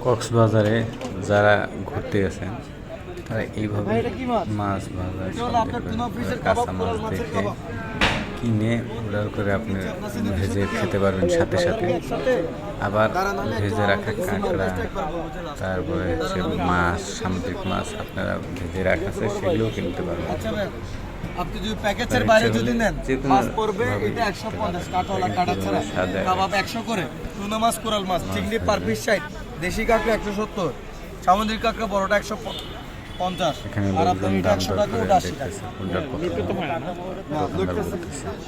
কক্সবাজারে যারা ঘুরতে গেছেন তারা এইভাবে মাছ ভাজা কাঁচা মাছ দেখে কিনে অর্ডার করে আপনি ভেজে খেতে পারবেন সাথে সাথে। আবার ভেজে রাখা কাঁকড়া, তারপরে হচ্ছে মাছ, সামুদ্রিক মাছ আপনারা ভেজে রাখা আছে সেগুলোও কিনতে পারবেন। আপনি যদি প্যাকেজের বাইরে যদি নেন, মাছ পড়বে এটা 150, কাঁটাওয়ালা কাঁটা ছাড়া কাবাব 100 করে, টুনা মাছ, কোরাল মাছ, চিংড়ি পার পিস 60, দেশি কাঁকড়া 170, সামুদ্রিক কাঁকড়া বড়টা 150, আর আপনার এটা 100 টাকা, ওটা 80 টাকা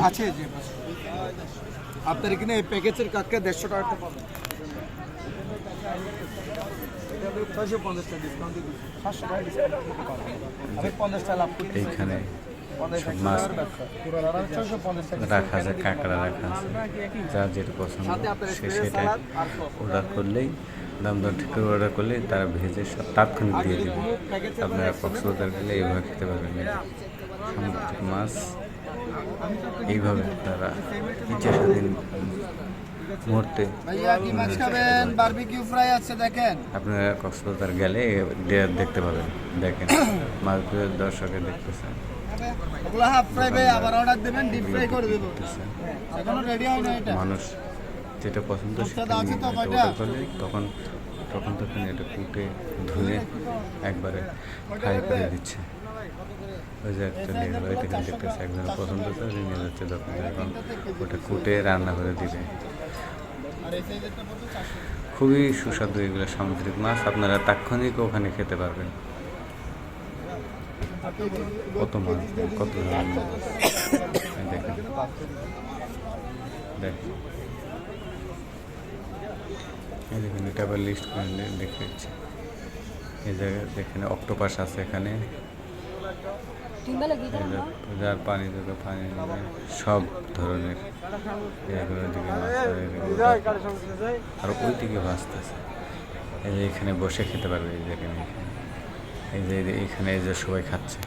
আছে। যে আপনার এখানে এই প্যাকেজের কাঁকড়া 150 টাকা পাবেন। এইখানে মাছ রাখা আছে, কাঁকড়া রাখা আছে, যার যেটা পছন্দ সে সেটা অর্ডার করলেই, দাম দর ঠিক করে অর্ডার করলেই তারা ভেজে সব তাৎক্ষণিক দিয়ে দেবে। আপনারা কক্সবাজার গেলে এইভাবে খেতে পারবেন। সামুদ্রিক মাছ এইভাবে আপনারা ইচ্ছা স্বাধীন মুহূর্তে আপনারা কক্সবাজার গেলে দেখতে পাবেন। দেখেন মাছগুলো দর্শকের দেখতেছেন, মানুষ যেটা পছন্দ সেটা অর্ডার করলে তখন তখন এটা কুটে ধুয়ে একবারে ফ্রাই করে দিচ্ছে। ওই যে একটা দেখতেছে একজন পছন্দ করে নিয়ে যাচ্ছে দোকানে, এখন ওটা কুটে রান্না করে দিবে। খুবই সুস্বাদু এগুলো সামুদ্রিক মাছ, আপনারা তাৎক্ষণিক ওখানে খেতে পারবেন। কত মাছ, কত ধরনের মাছ দেখেন, দেখেন এই দেখুন, এটা আবার লিস্ট করে দেখে দিচ্ছি। এই জায়গায় দেখেন অক্টোপাস আছে এখানে, যার পানি থেকে পানি নেবে, সব ধরনের এগুলোর দিকে মাছ, আর ওই দিকে ভাসতেছে। এই যে এখানে বসে খেতে পারবে, এই দেখেন, এই যে এইখানে এই যে সবাই খাচ্ছে।